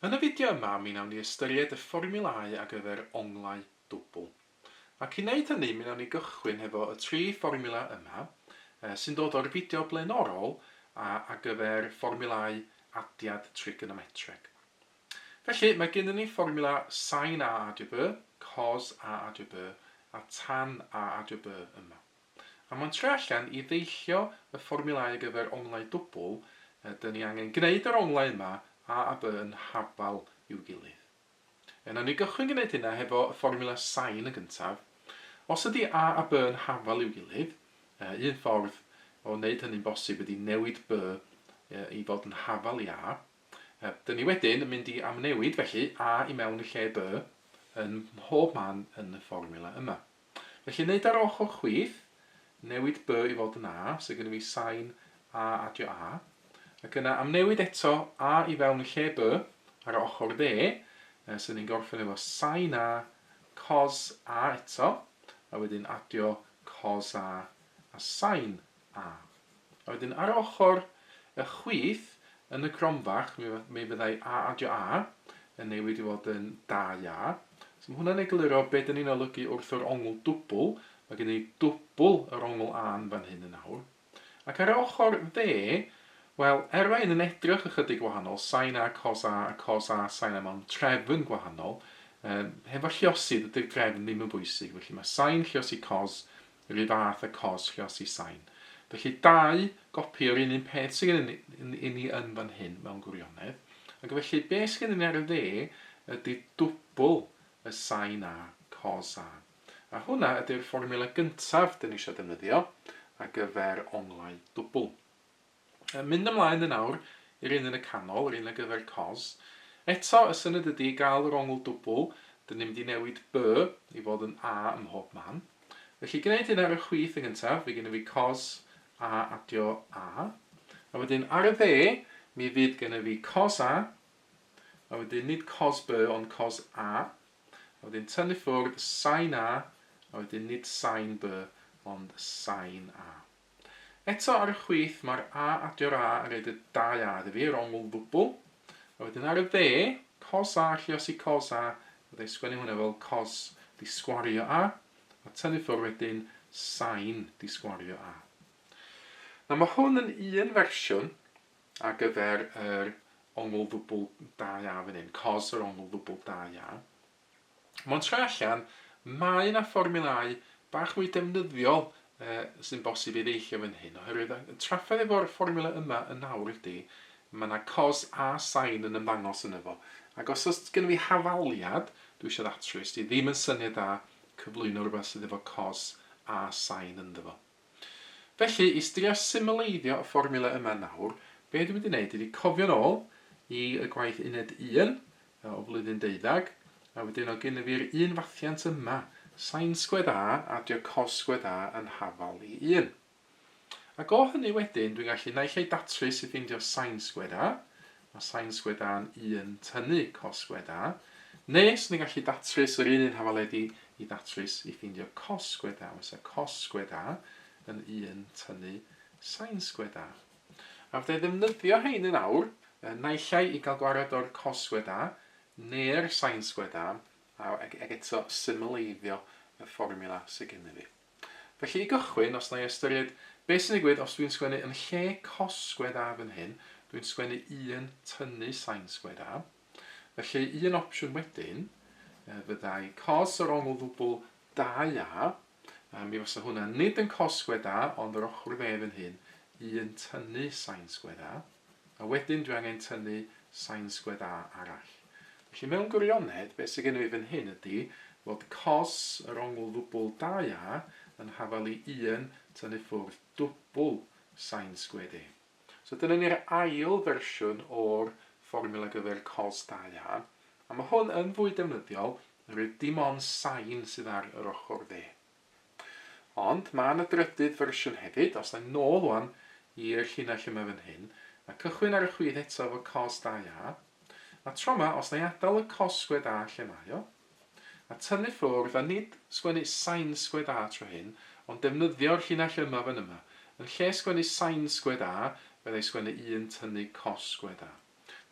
Yn y fideo yma, mi wnawn ni ystyried y fformiwlau ar gyfer onglau dwbl. Ac i wneud hynny, mi wnawn ni gychwyn hefo y 3 fformiwla yma, sy'n dod o'r fideo blaenorol ar gyfer fformiwlau adiad trigonometreg. Felly, mae gennym ni fformiwla sin a dwbl, cos a dwbl, a tan a dwbl yma. A mae'n troi allan i ddeillio y fformiwlau ar gyfer onglau dwbl, dyn ni angen gwneud yr onglau yma a b yn hafal i'w gilydd. Nawn ni gychwyn gwneud hynna hefo y fformiwla sin yn gyntaf. Os ydy a b yn hafal i'w gilydd, un ffordd o wneud hynny'n bosib ydy newid b i fod yn hafal i a. Dyn ni wedyn yn mynd i amnewid felly a i mewn i lle b yn mhob man yn y fformiwla yma. Felly wneud ar ochr chwith, newid b i fod yn a, so gyda fi sin a adio a. Ac yna amnewid eto a i fewn i lle b ar ochr dde, so ni'n gorffen efo sin a, cos a eto, a wedyn adio cos a sin a. A wedyn ar ochr y chwith, yn y cromfach, mi fyddai a adio a, yn newid i fod yn 2a. So mae hwnna'n egluro beth dyn ni'n olygu wrth yr ongl dwbl. Mae gen i dwbl yr ongl a'n fan hyn yn awr. Ac ar ochr dde, wel, erwain yn edrych ychydig gwahanol, sin a, sin a mewn trefn gwahanol, hefo lluosydd ydy'r trefn ddim yn bwysig. Felly mae sin lluosi cos, yr un fath a cos lluosi sin. Felly 2 gopi o'r un peth sydd gen ni yn fan hyn mewn gwirionedd. Ac felly beth sydd gen ni ar y dde ydy dwbl y sin a, cos a. A hwnna ydy'r fformiwla gyntaf dyn ni eisiau defnyddio ar gyfer onglau dwbl. Mynd ymlaen yn awr i'r un yn y canol, yr un ar gyfer cos. Eto, y syniad ydy gael yr ongl dwbl, dyn ni'n mynd i newid b i fod yn a ym mhob man. Felly, gwneud hyn ar y chwith yn gyntaf, fe gyda fi cos a adio a. A wedyn ar y dde, mi fydd gyda fi cos a wedyn nid cos b, ond cos a. A wedyn tynnu ffwrdd sin a wedyn nid sin b, ond sin a. Eto ar y chwith, mae'r a adio'r a yn rhaid y 2a iddo fi, yr ongl dwbl. A wedyn ar y dde, cos a lluosi cos a, byddai sgwennu hwnna fel cos di sgwario a, a tynnu ffwrdd wedyn sin di sgwario a. Na mae hwn yn un fersiwn ar gyfer yr ongl dwbl 2a fan hyn, cos yr ongl dwbl 2a. Mae'n troi allan, mae yna fformiwlau bach mwy defnyddiol sy'n bosib i ddeillio fan hyn. Oherwydd trafferth efo'r fformiwla yma yn nawr ydy, mae yna cos a sin yn ymddangos yn efo. Ac os oes gen fi hafaliad, dwi eisiau ddatrys, di ddim yn syniad da cyflwyno rhywbeth sydd efo cos a sin yn efo. Felly, i strio symleiddio y fformiwla yma nawr, be dwi'n mynd i wneud ydy cofio nôl i y gwaith Uned 1 o flwyddyn 12, a wedyn o gyda fi'r un fathiant yma, sin² a adio cos² a yn hafal i 1. Ac o hynny wedyn, dwi'n gallu naill ai datrys i ffeindio sin² a, mae sin² a'n 1 tynnu cos² a, neu ni'n gallu datrys yr un hafaled i datrys i ffeindio cos² a, fysa cos² a yn 1 tynnu sin² a. A fydde ddefnyddio hein yn awr, naill ai i gael gwared o'r cos² a, neu'r sin² a, ac eto symleiddio y fformiwla sydd gennym fi. Felly i gychwyn, os na i ystyried beth sy'n digwydd os dwi'n sgwennu yn lle cos² a fan hyn, dwi'n sgwennu 1 tynnu sin² a. Felly un opsiwn wedyn, fyddai cos yr ongl dwbl 2a, mi fysa hwnna nid yn cos² a, ond yr ochr dde fan hyn, 1 tynnu sin² a. A wedyn dwi angen tynnu sin² a arall. Felly mewn gwirionedd, beth sydd gennym fi fan hyn ydy fod cos yr ongl dwbl 2a yn hafal i 1 tynnu ffwrdd dwbl sin². So dyna ni'r ail fersiwn o'r fformiwla gyfer cos 2a. A mae hwn yn fwy defnyddiol, oherwydd dim ond sin sydd ar yr ochr dde. Ond mae yna drydydd fersiwn hefyd, os na nôl wan i'r llinell yma fan hyn, a cychwyn ar y chwith eto efo cos 2a. A tro yma, os na i adael y cos² a lle mae o, a tynnu ffwrdd, a nid sgwennu sin² a tro hyn, ond defnyddio'r llinell yma fan yma. Yn lle sgwennu sin² a, byddai sgwennu 1 tynnu cos² a.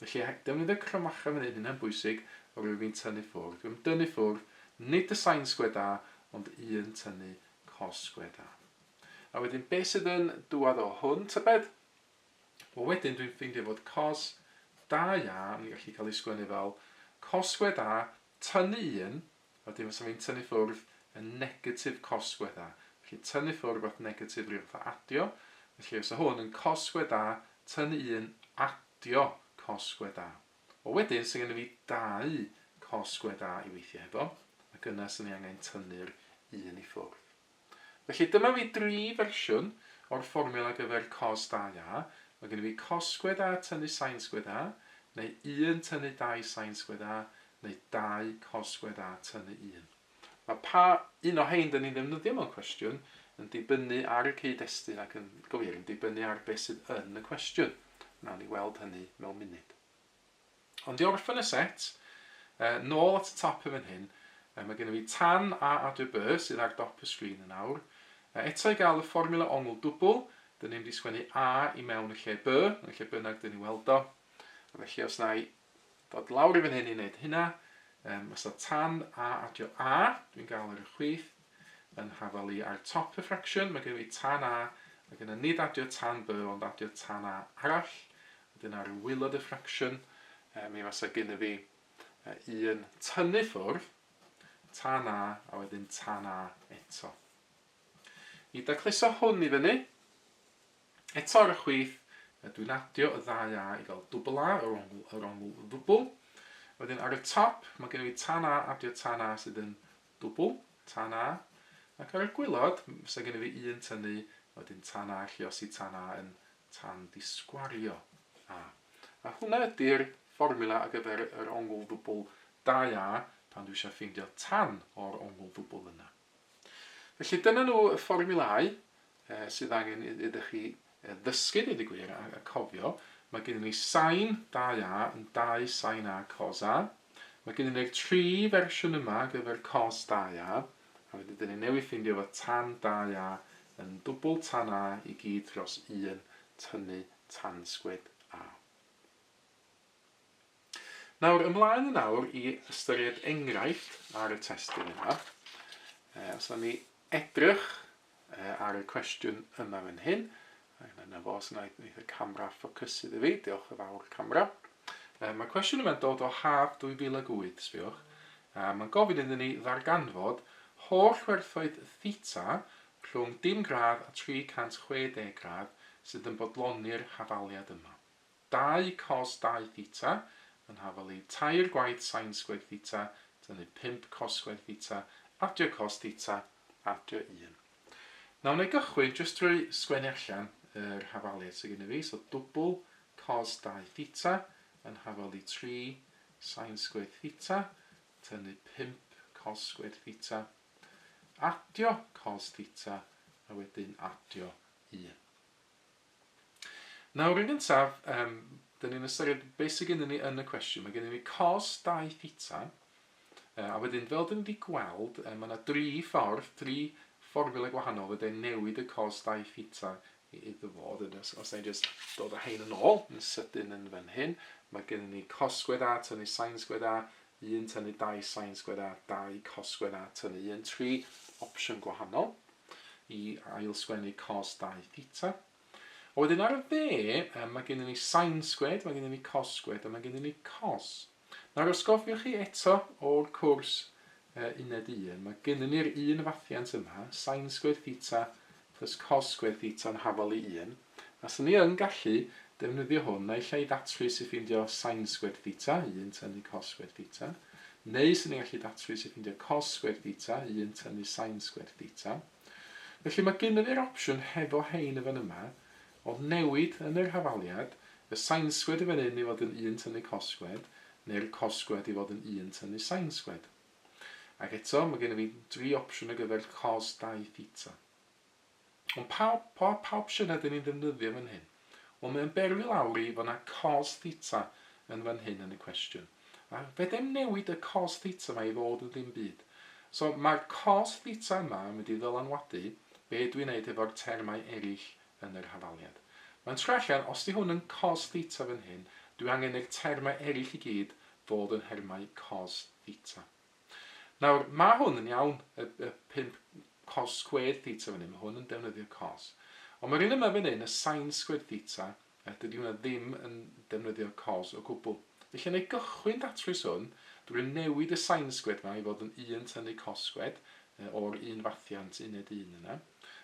Felly, defnyddio'r cromachau fan hyn, hynna'n bwysig, o rwy'n fi'n tynnu ffwrdd. Dwi'n dynnu ffwrdd, nid y sin², ond 1 tynnu cos². A wedyn, beth sydd yn dŵad o hwn, tybed? Wel, wedyn dwi'n ffeindio fod cos² yn gallu cael ei sgwennu fel cos² tynnu 1, a wedyn fysa fi'n tynnu ffwrdd yn negatif cos². Felly, tynnu ffwrdd o'r negatif rhywbeth fatha adio. Felly, fysa hwn yn cos² tynnu 1 adio cos². O wedyn, sy'n gen i fi 2 cos² i weithio hefo, ac yna sy'n ni angen tynnu'r 1 i ffwrdd. Felly dyma fi 3 fersiwn o'r fformiwla gyfer cos². Mae gen i fi cos² tynnu sin², neu 1 tynnu 2 sin², neu 2 cos² tynnu 1. Mae pa un o hein dyn ni'n ddefnyddio mewn cwestiwn yn dibynnu ar y cyd-destun ac yn gywir yn dibynnu ar beth sydd yn y cwestiwn. Nawn ni weld hynny mewn munud. Ond i orffen y set, nôl at y top yn hyn, mae gen i fi tan² sydd ar dop y sgrin yn awr. Eto i gael y fformiwla ongl dwbl, dyn ni'n mynd i sgwennu a i mewn y lle b, yn y lle bynnag dyn ni weld o. A felly os na i ddod lawr i fan hyn i wneud hynna, os o tan a adio a, dwi'n gael yr chwith, yn hafal i ar top y fraction, mae gen i fi tan a, mae gen i nid adio tan b, ond adio tan a arall. Wedyn ar y wilod y fraction, mi fysa gen i fi 1 tynnu ffwrdd, tan a wedyn tan a eto. I dacluso hwn i fyny, eto ar y chwith, dwi'n adio y 2a i gael dwbl a, yr ongl dwbl. Wedyn ar y top, mae gen i fi tan a adio tan a sydd yn dwbl, tan a. Ac ar y gwylod, fysa gen i fi 1 tynnu, wedyn tan a, lluosi tan a yn tan disgwario a. A hwnna ydy'r fformiwla ar gyfer yr ongl dwbl 2a pan dwi eisiau ffeindio tan o'r ongl dwbl yna. Felly dyna nhw y fformiwlau sydd angen idych chi ddysgu dweud y gwir a cofio. Mae gen i ni sin²a yn 2 sin a cos a. Mae gen i ni'r 3 fersiwn yma gyfer cos². A wedyn dyn ni newydd ffeindio fod tan² yn dwbl tan a i gyd dros 1 tynnu tan² a. Nawr, ymlaen yn awr i ystyried enghraifft ar y testyn yma. Os ni edrych ar y cwestiwn yma fan hyn, yna fo sy'n gwneud y camera ffocysu iddi fi, diolch yn fawr camera. Mae cwestiwn yma'n dod o haf 2008, sbiwch. Mae'n gofyn iddyn ni ddarganfod holl werthoedd theta rhwng 0 gradd a 360 gradd sydd yn bodloni'r hafaliad yma. 2 cos 2 theta yn hafal i 3 gwaith sin² theta, tynnu 5 cos² theta, adio cos theta, adio 1. Nawr, na i gychwyn jyst drwy sgwennu allan yr hafaliad sydd gen i fi. So, dwbl cos 2 theta yn hafal i 3 sin² theta, tynnu 5 cos² theta, adio cos theta, a wedyn adio 1. Nawr, yn gyntaf, dyn ni'n ystyried beth sydd gen i ni yn y cwestiwn. Mae gen i ni cos 2 theta, a wedyn fel dyn ni wedi gweld, mae yna 3 ffordd, 3 fformiwla gwahanol fydde newid y cos 2 theta iddo fod. Os na i just dod â hein yn ôl, yn sydyn yn fan hyn, mae gen i ni cos² tynnu sin², 1 tynnu 2 sin², 2 cos² tynnu 1, 3 opsiwn gwahanol i ail sgwennu cos 2 theta. O wedyn ar y dde, mae gen i ni sin², mae gen i ni cos², a mae gen i ni cos. Nawr, os gofiwch chi eto o'r cwrs Uned 1, mae gen i ni'r un fathiant yma, sin² theta plus cos² theta yn hafal i 1. A sy'n ni yn gallu defnyddio hwn, neu lle i ddatrys i ffeindio sin² theta, 1 tynnu cos² theta. Neu sy'n ni'n gallu datrys i ffeindio cos² theta, 1 tynnu sin² theta. Felly mae gen i ni'r opsiwn hefo hein y fan yma, o newid yn yr hafaliad, y sin² i fan hyn i fod yn 1 tynnu cos², neu'r cos² i fod yn 1 tynnu sin². Ac eto, mae gen i fi 3 opsiwn ar gyfer cos 2 theta. Ond pa opsiynau dyn ni'n defnyddio fan hyn? Wel, mae'n berwi lawr i fod yna cos theta yn fan hyn yn y cwestiwn. A fedem newid y cos theta yma i fod yn ddim byd. So, mae'r cos theta yma yn mynd i ddylanwadu be dwi'n neud efo'r termau eraill yn yr hafaliad. Mae'n troi allan, os di hwn yn cos theta fan hyn, dwi angen i'r termau eraill i gyd fod yn hermau cos theta. Nawr, mae hwn yn iawn, y 5 cos² theta fan hyn, mae hwn yn defnyddio cos. Ond mae'r un yma fan hyn, y sin² theta, dydy hwnna ddim yn defnyddio cos o gwbl. Felly, neu gychwyn datrys hwn, dwi'n newid y sin² yma i fod yn 1 tynnu cos² o'r un fathiant uned 1 yna.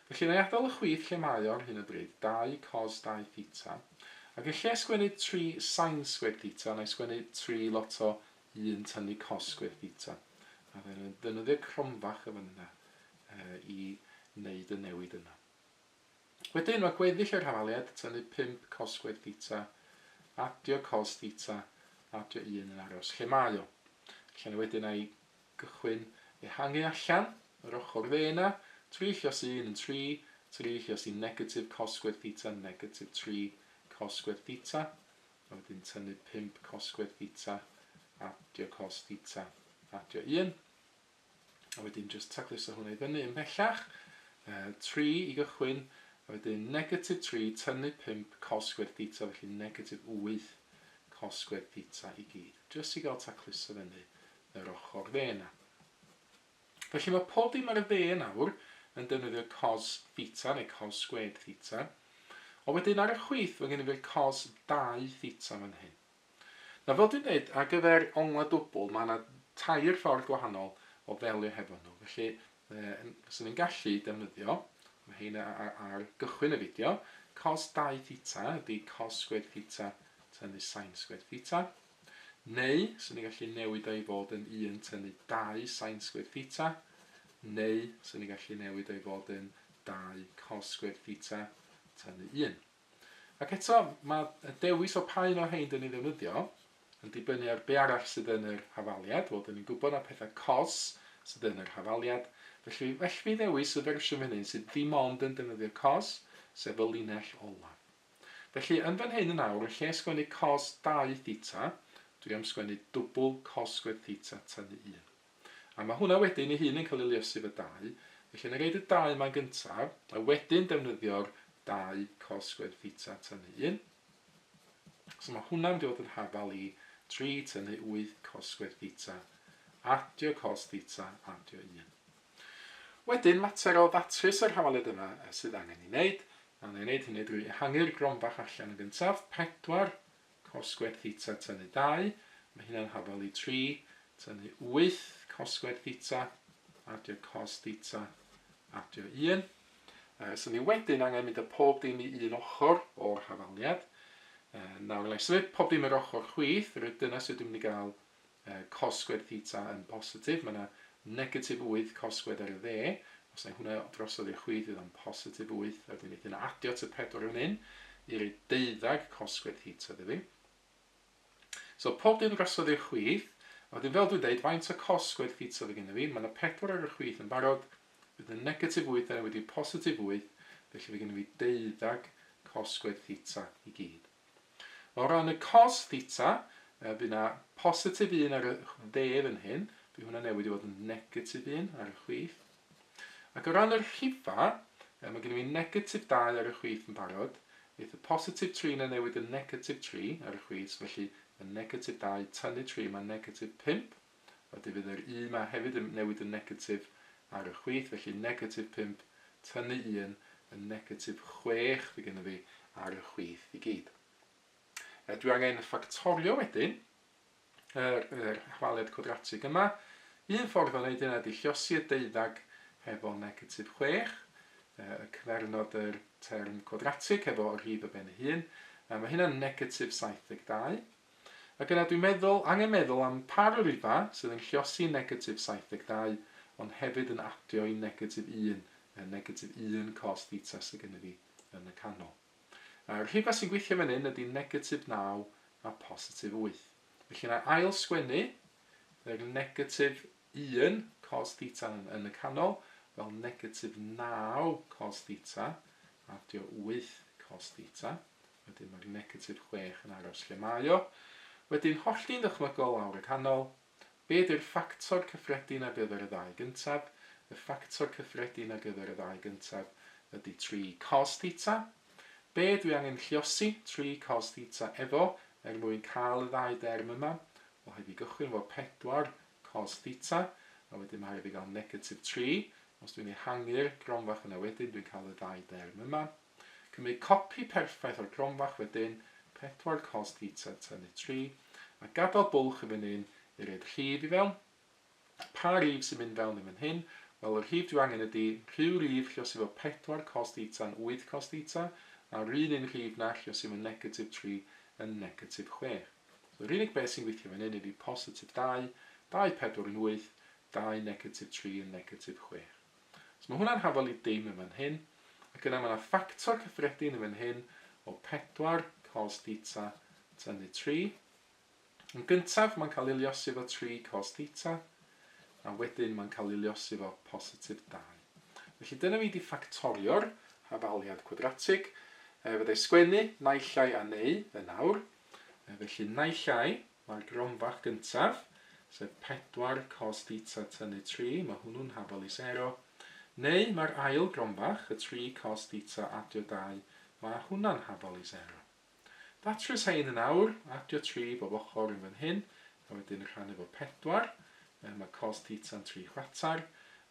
Felly, neu adael y chwith lle mae o'r hyn o bryd, 2 cos 2 theta. Ac yn lle sgwennu 3 sin² theta, neu sgwennu 3 lot o 1 tynnu cos² theta. A fe'n defnyddio cromfach efo yna i wneud y newid yna. Wedyn mae gweddill yr arholiad tynnu 5 cos² theta, adio cos theta, adio 1 yn aros lle mae o. Felly wedyn ei gychwyn ehangu allan yr ochr dde yna, 3 llos 1 yn 3, 3 llos 1 negatif cos² theta, negatif 3 cos² theta. A wedyn tynnu 5 cos² theta, adio cos theta, adio 1. A wedyn just tacluso hwnna i fyny ymhellach. 3 i gychwyn, a wedyn negatif 3 tynnu 5 cos² theta, felly negatif 8 cos² theta i gyd. Just i gael tacluso fyny yr ochr dde yna. Felly mae pob dim ar y dde nawr yn defnyddio cos theta neu cos² theta. O wedyn ar y chwith mae gen i fi cos 2 theta fan hyn. Na fel dwi'n dweud, ar gyfer onglau dwbl, mae yna 2 ffordd gwahanol o ddelio hefo nhw. Felly, sy'n ni'n gallu defnyddio, mae hyn ar gychwyn y fideo, cos 2 theta ydy cos² theta tynnu sin² theta. Neu, sy'n ni'n gallu newid o'i fod yn 1 tynnu 2 sin² theta. Neu, sy'n ni'n gallu newid o'i fod yn 2 cos² theta tynnu 1. Ac eto, mae y dewis o pa un o hein dyn ni ddefnyddio yn dibynnu ar be arall sydd yn yr hafaliad. Wel, dyn ni'n gwybod na pethau cos sydd yn yr hafaliad. Felly fi ddewis y fersiwn fan hyn sydd ddim ond yn defnyddio cos, sef y linell ola. Felly, yn fan hyn yn awr, yn lle sgwennu cos 2 theta, dwi am sgwennu dwbl cos² theta tynnu 1. A mae hwnna wedyn ei hun yn cael ei liosi fy 2. Felly, yn reid y 2 yma gyntaf, a wedyn defnyddio'r 2 cos² theta tynnu 1. So mae hwnna'n dod yn hafal i 3 tynnu 8 cos² theta, adio cos theta, adio 1. Wedyn, mater o ddatrys yr hafaliad yma sydd angen i wneud. A wneud hynny drwy ehangu'r gronfach allan yn gyntaf, 4 cos² theta tynnu 2. Mae hynna'n hafal i 3 tynnu 8 cos² theta, adio cos theta, adio 1. So ni wedyn angen mynd â pob dim i un ochr o'r hafaliad. Nawr, lai symud pob dim yr ochr chwith, dyna sydd dwi'n mynd i gael cos² theta yn positif. Mae yna negatif 8 cos² ar y dde. Os yna hwnna drosodd i'r chwith, fydd o'n positif 8. A wedyn yna adio at y 4 yn hyn i roi 12 cos² theta ddi. So pob dim drosodd i'r chwith. A wedyn fel dwi'n dweud, faint o cos² theta fi gyda fi. Mae yna 4 ar y chwith yn barod. Fydd yn negatif 8 a wedi positif 8. Felly fi gyda fi 12 cos² theta i gyd. O ran y cos theta, fydd yna positif 1 ar y dde fan hyn. Fydd hwnna newid i fod yn negatif 1 ar y chwith. Ac o ran yr rhifa, mae gen i fi negatif 2 ar y chwith yn barod. Fydd y positif 3 yna newid yn negatif 3 ar y chwith. Felly y negatif 2 tynnu 3 mae negatif 5. Wedyn fydd yr 1 yma hefyd yn newid yn negatif ar y chwith. Felly negatif 5 tynnu 1 yn negatif 6 fydd gen i fi ar y chwith i gyd. Dwi angen ffactorio wedyn yr hafaliad cwadratig yma. Un ffordd o wneud yna ydy llosi y 12 hefo negatif 6. Cyfernod yr term cwadratig hefo yr rhif y ben ei hun. Mae hynna'n negatif 72. Ac yna dwi'n angen meddwl am par o rifa sydd yn llosi negatif 72, ond hefyd yn adio i negatif 1. Negatif 1 cos theta sydd gen i fi yn y canol. Yr rhifa sy'n gweithio fan hyn ydy negatif 9 a positif 8. Felly yna ail sgwennu yr negatif 1 cos theta yn y canol fel negatif 9 cos theta adio 8 cos theta. Wedyn mae'r negatif 6 yn aros lle mae o. Wedyn hollti'n ddychmygol lawr y canol. Be ydy'r ffactor cyffredin ar gyfer y ddau gyntaf? Y ffactor cyffredin ar gyfer y ddau gyntaf ydy 3 cos theta. Be dwi angen lluosi 3 cos theta efo mwyn cael y ddau derm yma, wel rhaid i gychwyn efo 4 cos theta, a wedyn mae rhaid i gael negatif 3. Os dwi'n ehangu'r gronfach yna wedyn, dwi'n cael y ddau derm yma. Cymryd copi perffaith o'r gronfach wedyn, 4 cos theta tynnu 3, a gadael bwlch yn fan hyn i roed rhif i fewn. Pa rhif sy'n mynd fewn yn fan hyn? Wel, yr rhif dwi angen ydy rhyw rhif lle os efo 4 cos theta yn 8 cos theta, a'r un rhif na lle os efo negatif 3 yn negatif 6. So, yr unig beth sy'n gweithio fan hyn ydy positif 2, 2 4 yn 8, 2 negatif 3 yn negatif 6. So, mae hwnna'n hafol i dim yn fan hyn, ac yna mae yna ffactor cyffredin yn fan hyn o 4 cos theta tynnu 3. Yn gyntaf, mae'n cael ei liosi efo 3 cos theta, a wedyn mae'n cael ei liosi efo positif 2. Felly dyna fi di ffactorio'r hafaliad cwadratig. Fyddai sgwennu naillau a neu yn awr. Felly naillau, mae'r gronfach gyntaf, sef 4 cos theta tynnu 3, mae hwnnw'n hafal i 0. Neu mae'r ail gronfach, y 3 cos theta adio 2, mae hwnna'n hafal i 0. Datrys hein yn awr, adio 3 bob ochr yn fan hyn, a wedyn rhan efo 4. Mae cos theta yn 3 chwarter.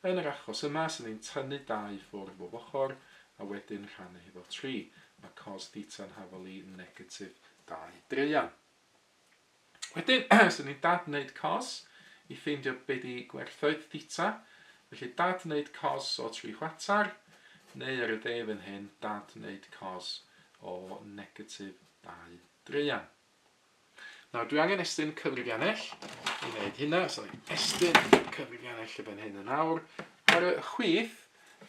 Yn yr achos yma, sy'n ni'n tynnu 2 ffwrdd bob ochr, a wedyn rhannu efo 3. Mae cos theta yn hafal i negatif 2 dreian. Wedyn, sy'n ni'n dadwneud cos i ffeindio be di gwerthoedd theta. Felly dadwneud cos o 3 chwarter, neu ar y de fan hyn, dadwneud cos o negatif 2 dreian. Nawr, dwi angen estyn cyfrifiannell i wneud hynna, so estyn cyfrifiannell y fan hyn yn awr. Ar y chwith,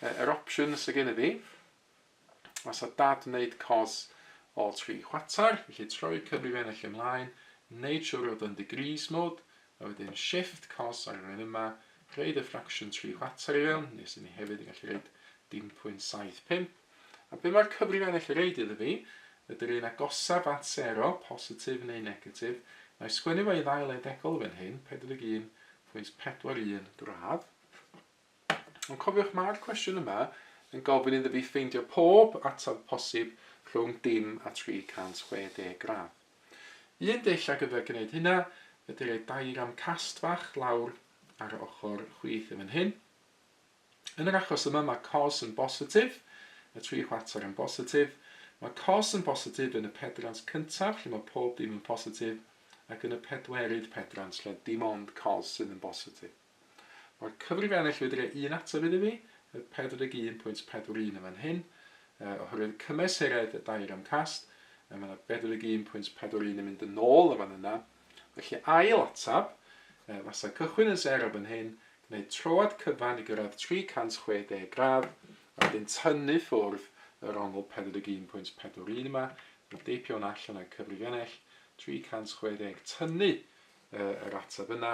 yr opsiwn sydd gen i fi, os o dadwneud cos o 3 chwarter, felly troi cyfrifiannell ymlaen, wneud siwr oedd yn degrees mode, a wedyn shift cos ar yr un yma, rhaid y fraction 3 chwarter i fewn, nes i ni hefyd yn gallu rhaid 0.75. A be mae'r cyfrifiannell yn reid iddo fi, ydy'r un agosaf at 0, positif neu negatif, na i sgwennu fo i ddau ledegol fan hyn, 41.41 gradd. Ond cofiwch mae'r cwestiwn yma yn gofyn iddo fi ffeindio pob ateb posib rhwng dim a 360 gradd. Un deill ar gyfer gwneud hynna ydy'r diagram cast fach lawr ar y ochr chwith yn fan hyn. Yn yr achos yma mae cos yn bositif, y 3 chwarter yn bositif. Mae cos yn bositif yn y pedrans cyntaf, lle mae pob dim yn bositif, ac yn y pedwerydd pedrans, lle dim ond cos sydd yn bositif. Mae'r cyfrifiannell wedi'i un ateb iddo fi, y 41.41 yn fan hyn, oherwydd cymesuriad y diagram cast, mae yna 41.41 yn mynd yn ôl yn fan yna. Felly ail atab, fasa cychwyn yn 0 fan hyn, gwneud troad cyfan i gyrraedd 360 gradd, a wedyn tynnu ffwrdd yr ongl 41.41 yma, yn deipio yn allan o'r cyfrifiannell, 360 tynnu yr ateb yna.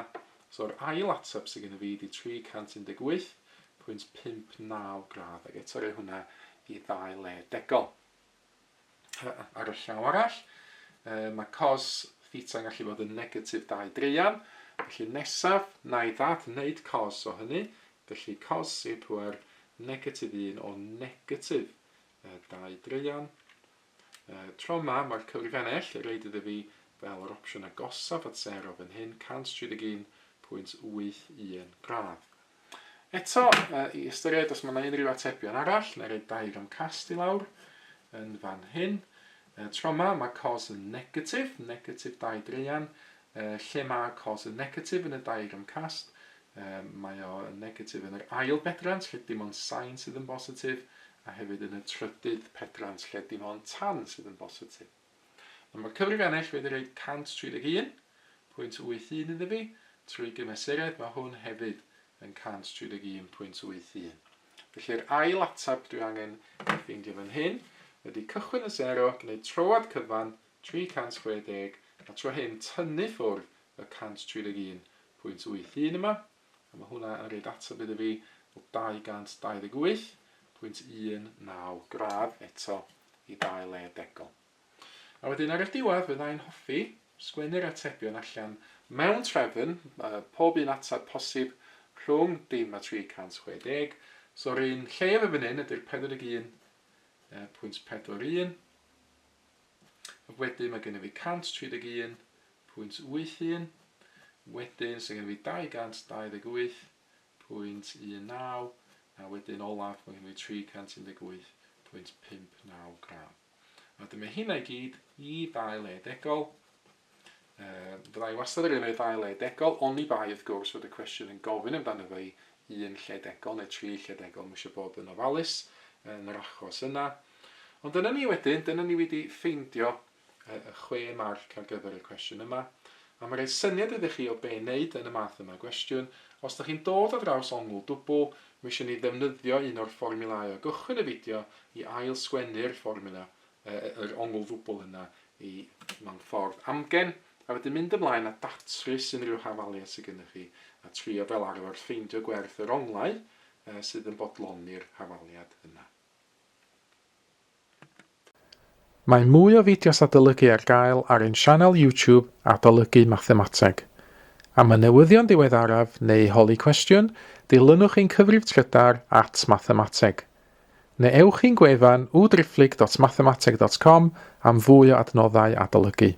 So yr ail ateb sydd gen i fi ydy 318.59 gradd, ac eto rhoi hwnna i ddau le degol. Ar y llaw arall, mae cos theta yn gallu bod yn negatif 2 dreian, felly nesaf na i ddadwneud cos o hynny, felly cos i pwer negatif 1 o negatif 2 dreian. Tro yma, mae'r cyfrifiannell yn reid iddo fi fel yr opsiwn agosaf at 0 fan hyn, 131.81 gradd. Eto, i ystyried os mae yna unrhyw atebion arall, neu roed diagram cast i lawr yn fan hyn. Tro yma, mae cos yn negatif 2 dreian, lle mae cos yn negatif yn y diagram cast. Mae o yn negatif yn yr ail bedrans, lle dim ond sin sydd yn bositif, a hefyd yn y trydydd pedrans lle dim ond tan sydd yn bositif. Mae'r cyfrifiannell wedi rhaid 131.81 iddo fi, trwy gymesuriad mae hwn hefyd yn 131.81. Felly'r ail atab dwi angen ei ffeindio fan hyn, ydy cychwyn y 0, gwneud troad cyfan 360, a tro hyn tynnu ffwrdd y 131.81 yma, a mae hwnna yn rhaid ateb iddo fi o 228.19 gradd eto i ddau le degol. A wedyn ar y diwedd fyddai'n hoffi sgwennu'r atebion allan mewn trefn, pob un ateb posib rhwng dim a 360. So'r un llef y fan hyn ydy'r 41.41. Wedyn mae gen i fi 131.81. Wedyn sy'n gen i fi 228.19. A wedyn olaf mae gen i fi 318.59 gram. A dyma hynna i gyd i ddau le degol. Fydda i wastad yn gwneud ddau le degol, oni bai wrth gwrs fod y cwestiwn yn gofyn amdano fe i 1 lle degol neu 3 lle degol. Mae eisiau bod yn ofalus yn yr achos yna. Ond dyna ni wedyn, dyna ni wedi ffeindio y 6 marc ar gyfer y cwestiwn yma. A mae'n rhaid syniad iddo chi o be wneud yn y math yma gwestiwn. Os ydych chi'n dod o draws ongl dwbl, mi eisiau ni ddefnyddio un o'r fformiwlau o gychwyn y fideo i ail sgwennu'r fformiwla, yr ongl dwbl yna mewn ffordd amgen. A wedyn mynd ymlaen a datrys unrhyw hafaliad sydd gennych chi a trio fel arfer ffeindio gwerth yr onglau sydd yn bodloni'r hafaliad yna. Mae mwy o fideos adolygu ar gael ar ein sianel YouTube Adolygu Mathemateg. Am y newyddion diweddaraf neu holi cwestiwn, dilynwch ein cyfrif trydar @mathemateg. Neu ewch i'n gwefan www.mathemateg.com am fwy o adnoddau adolygu.